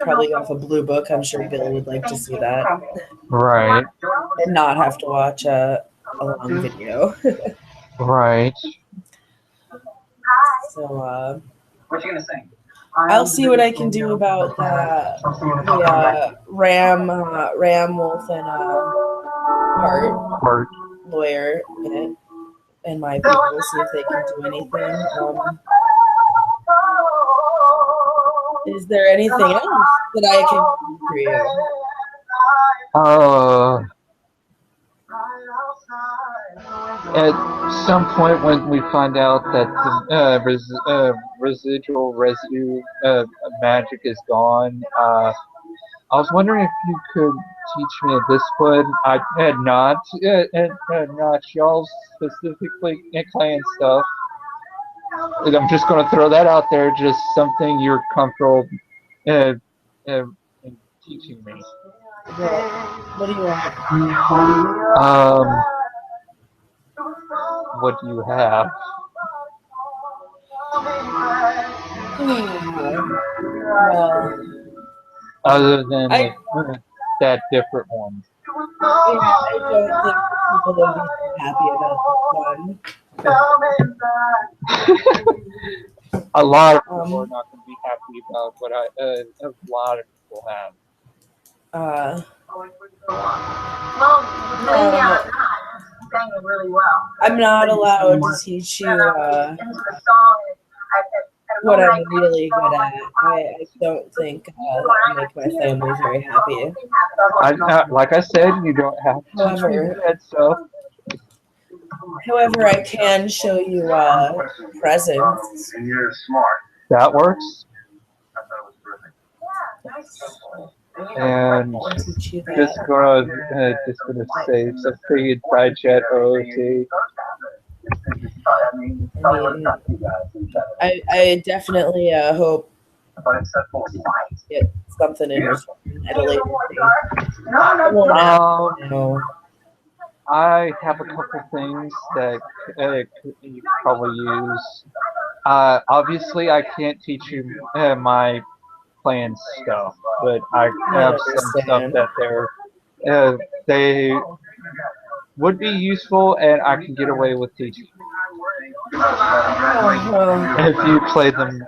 Probably off a blue book. I'm sure Bill would like to see that. Right. And not have to watch a long video. Right. So, What you gonna sing? I'll see what I can do about the Ram Wolf and Hart lawyer and my people, see if they can do anything. Is there anything else that I can do for you? At some point when we find out that the residual residue magic is gone, I was wondering if you could teach me a discipline. I had not y'all specifically clan stuff. And I'm just going to throw that out there. Just something you're comfortable in teaching me. What do you want? What do you have? Well, other than that different one. Yeah, I don't think people will be happy about this one. A lot of people are not going to be happy about what a lot of people have. I'm not allowed to teach you what I'm really good at. I don't think that will make my family very happy. Like I said, you don't have to teach me that stuff. However, I can show you presents. And you're smart. That works. I thought it was terrific. And just gonna say something inside chat. Okay. I definitely hope get something in return at a later date. I have a couple things that you could probably use. Obviously, I can't teach you my plan stuff, but I have some stuff that they would be useful, and I can get away with teaching. If you play them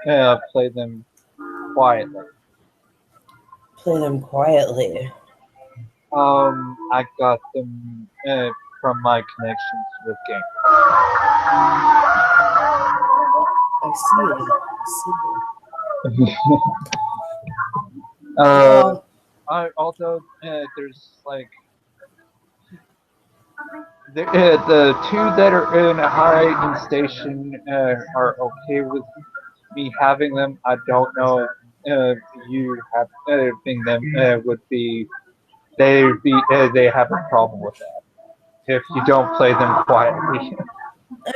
quietly. Play them quietly. I got them from my connections with games. I see. Well, although there's like the two that are in a high station are okay with me having them. I don't know if you having them would be they have a problem with that if you don't play them quietly.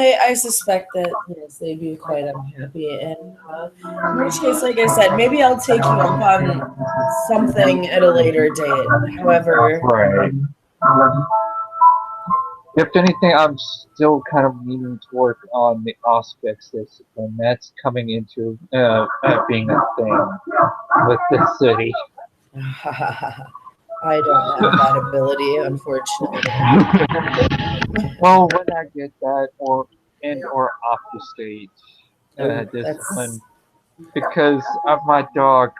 I suspect that yes, they'd be quite unhappy, and in which case, like I said, maybe I'll take you up on something at a later date. However, Right. If anything, I'm still kind of leaning toward on the aspects discipline. That's coming into being a thing with the city. I don't have that ability, unfortunately. Well, when I get that, or off the state discipline, because my dog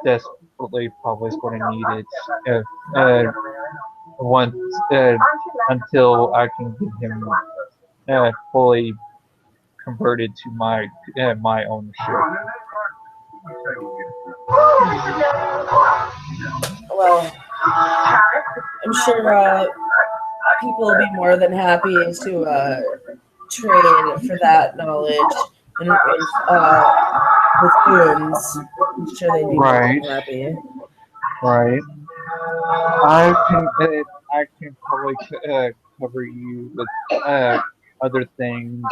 desperately probably is going to need it once until I can get him fully converted to my ownership. Well, I'm sure people will be more than happy to trade for that knowledge, and with goons, I'm sure they'd be more than happy. Right. I can probably cover you with other things,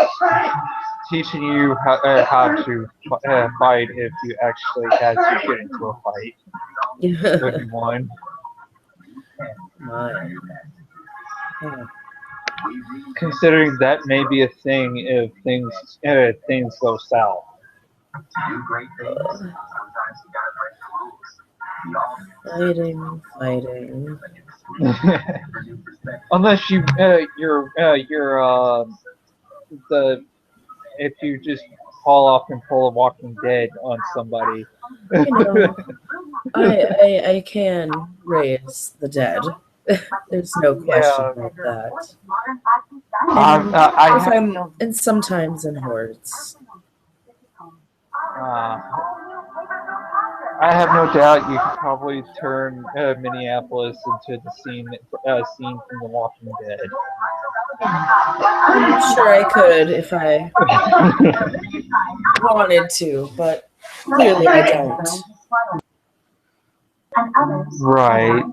teaching you how to fight if you actually had to get into a fight with one. Considering that may be a thing if things go south. Fighting. Unless if you just haul off and pull a Walking Dead on somebody. You know, I can raise the dead. There's no question about that. And sometimes in hordes. I have no doubt you could probably turn Minneapolis into the scene from The Walking Dead. I'm sure I could if I wanted to, but clearly I don't. Right.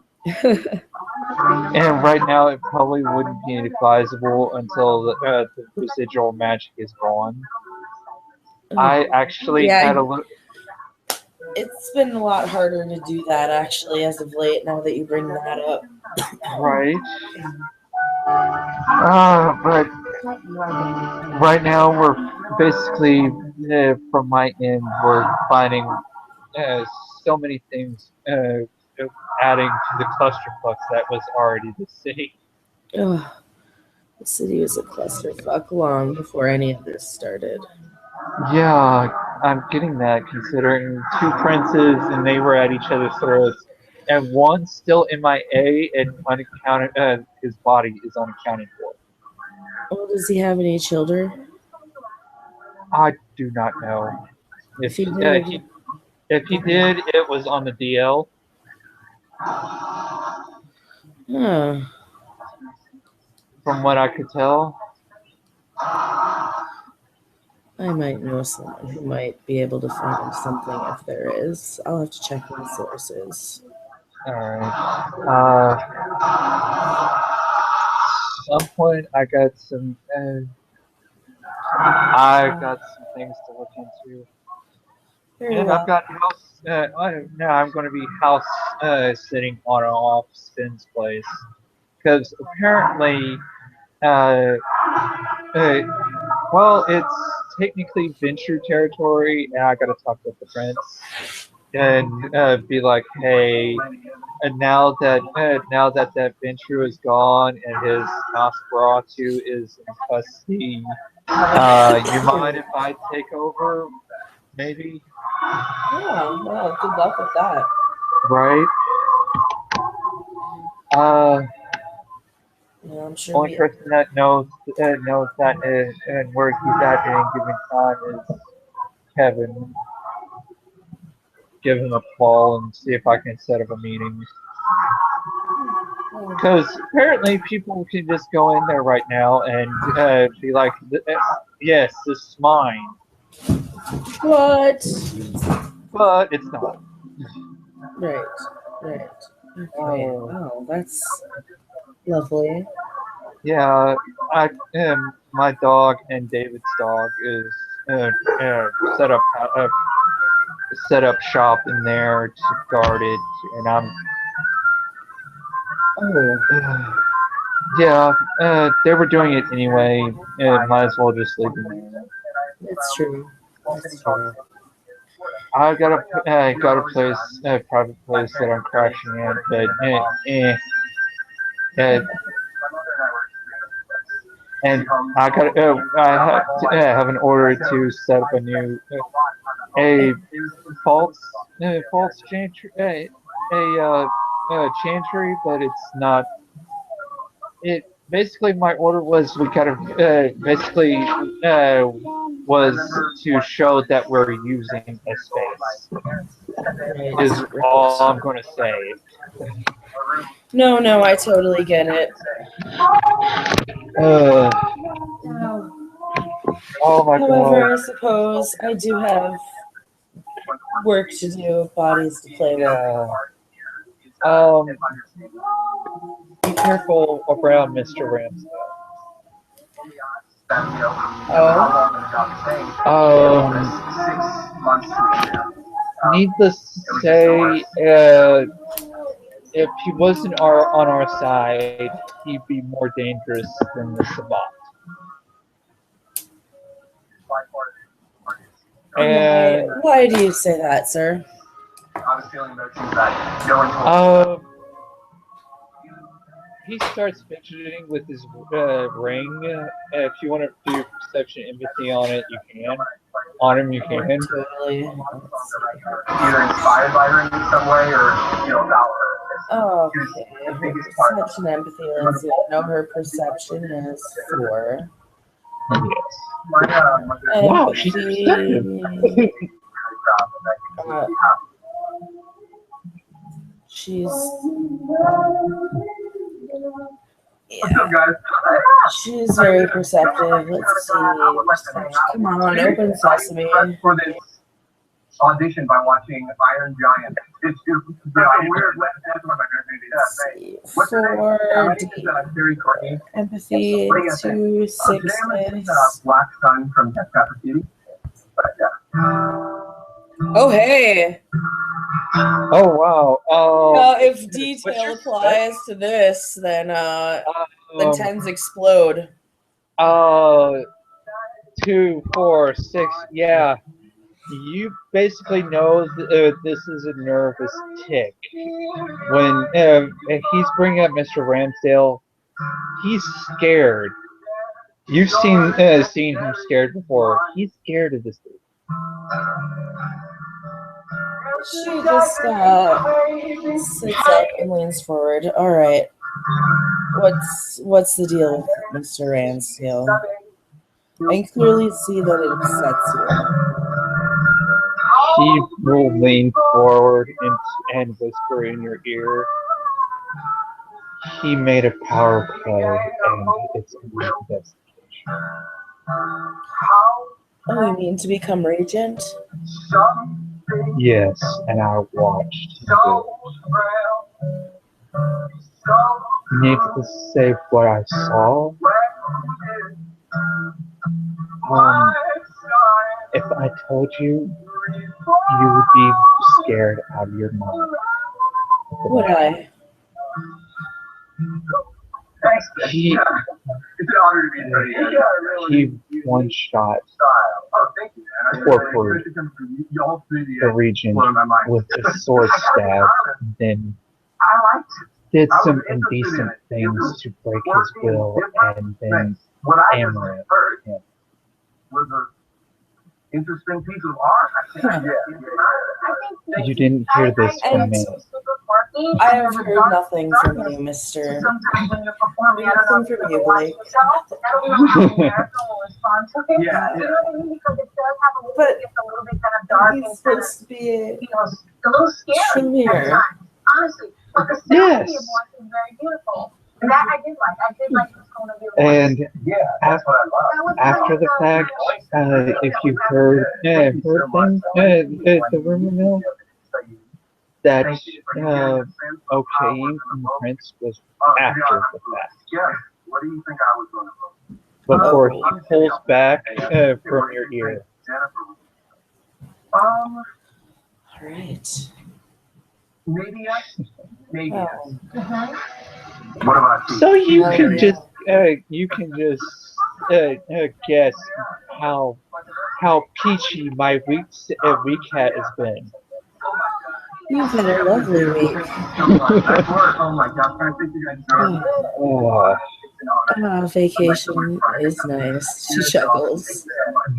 And right now it probably wouldn't be advisable until the residual magic is gone. I actually had a look. It's been a lot harder to do that actually as of late. Now that you bring that up, right? But right now we're basically, from my end, we're finding so many things adding to the clusterfuck that was already the city. The city was a clusterfuck long before any of this started. Yeah, I'm getting that, considering two princes and they were at each other's throats, and one still MIA and unaccounted. His body is unaccounted for. Well, does he have any children? I do not know. If he did, it was on the DL. From what I could tell. I might know someone who might be able to find something if there is. I'll have to check my sources. Alright. At some point, I got some things to look into. And I've got house. Now I'm going to be house sitting on and off Spin's place, because apparently, well, it's technically venture territory, and I got to talk with the prince and be like, hey, and now that that venture is gone and his Nosferatu is in custody, you mind if I take over? Maybe. Yeah, well, good luck with that. Right. Yeah, I'm sure. Only person that knows that and where he's at any given time is Kevin. Give him a call and see if I can set up a meeting. Because apparently people can just go in there right now and be like, yes, this is mine. What? But it's not. Right. Right. Okay. Oh, that's lovely. Yeah, my dog and David's dog is set up shop in there to guard it, and I'm yeah, they were doing it anyway. Might as well just leave them there. It's true. That's true. I got a place, a private place that I'm crashing at, but and I have an order to set up a new a false chantry, but it's not. It basically my order was we kind of basically was to show that we're using a space. Right. Is all I'm going to say. No, I totally get it. Oh my However, god. I suppose I do have work to do, bodies to play with. Yeah. Be careful around Mr. Ramsdale. Needless to say, if he wasn't on our side, he'd be more dangerous than the Savant. And Why do you say that, sir? He starts fidgeting with his ring. If you want to do your perception empathy on it, you can. On him, you can. Totally. Either inspired by her in some way or, about her. Oh, okay. Perception empathy. Let's see. I know her perception is 4. Yes. Wow, she's perceptive. She's. Yeah. What's up, guys? She's very perceptive. Let's see. Come on, open sesame. For this audition by watching Iron Giant. It's weird. What's your name? Empathy 2, 6. Black Sun from Pepper City. Oh, hey. Oh, wow. If detail applies to this, then the 10s explode. 2, 4, 6. Yeah. You basically know this is a nervous tick. When he's bringing up Mr. Ramsdale, he's scared. You've seen him scared before. He's scared of this dude. She just sits up and leans forward. All right. What's the deal with Mr. Ramsdale? I can clearly see that it upsets you. He will lean forward and whisper in your ear. He made a power play, and it's an investigation. Oh, you mean to become regent? Yes, and I watched him do it. Needless to say, what I saw. If I told you, you would be scared out of your mind. Would I? He one-shot torpedoed the region with a sword stab, then did some indecent things to break his will, and then amaranth him. interesting people are. You didn't hear this from And me. I have heard nothing from you, Mr. Sometimes when you're performing, I don't know Nothing if from you you, watch Blake. the show. I don't know how America will respond to it. Yeah. You know what I mean? Because it does have a little But bit, a little bit kind of dark and He's kind of, supposed to be you know, a little scary Tremere. at times. Honestly, but the sound of your voice is very beautiful. And that I did like. I did like the tone of your voice. And Yeah, that's what I love. after the fact, if you heard things, the rumor mill, that okaying from Prince was after the fact. Yeah. What do you think I was going to vote? Before he pulls back from your ear. All right. Maybe yes. Maybe yes. Well, What about you? So you Oh, can yeah. just guess how peachy my week hat has been. You've had a lovely week. Oh my gosh, I think you guys Vacation is nice. She chuckles.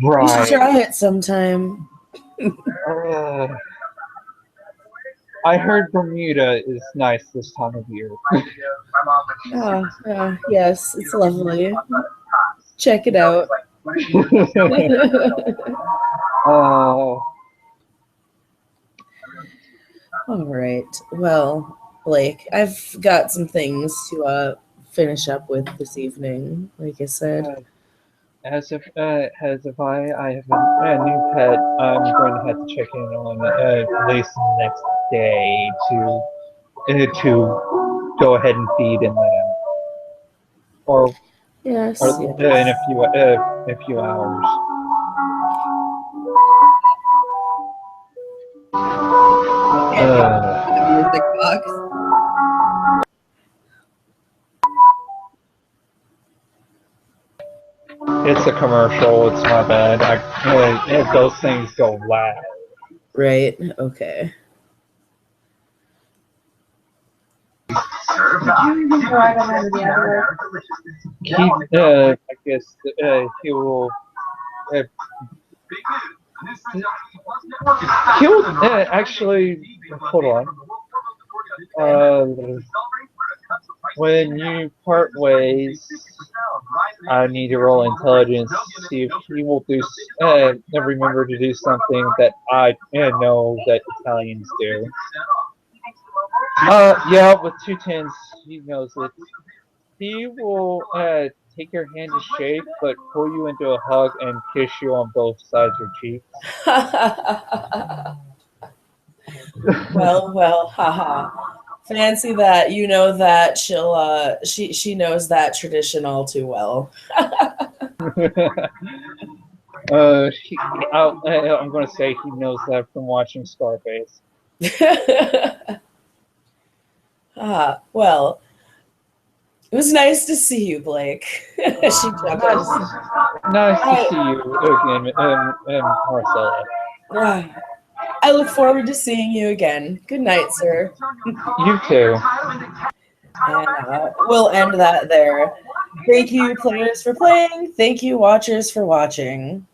You should Right. try it sometime. I heard Bermuda is nice this time of year. Yes, it's lovely. Check it out. All right. Well, Blake, I've got some things to finish up with this evening. Like I said, As if I have a new pet, I'm going to have to check in on at least the next day to go ahead and feed in them, or yes. in a few hours. Music box. It's a commercial. It's my bad. Those things go loud. Right. Okay. I guess he will. He'll actually. Hold on. When you part ways, I need to roll intelligence to see if he will remember to do something that I know that Italians do. Yeah, with 2 10s, he knows it. He will take your hand to shake, but pull you into a hug and kiss you on both sides of your cheeks. Well, haha. Fancy that. You know that she knows that tradition all too well. I'm going to say he knows that from watching Scarface. Well, it was nice to see you, Blake. She chuckles. Nice to see you again, Myrcella. I look forward to seeing you again. Good night, sir. You too. And we'll end that there. Thank you, players, for playing. Thank you, watchers, for watching.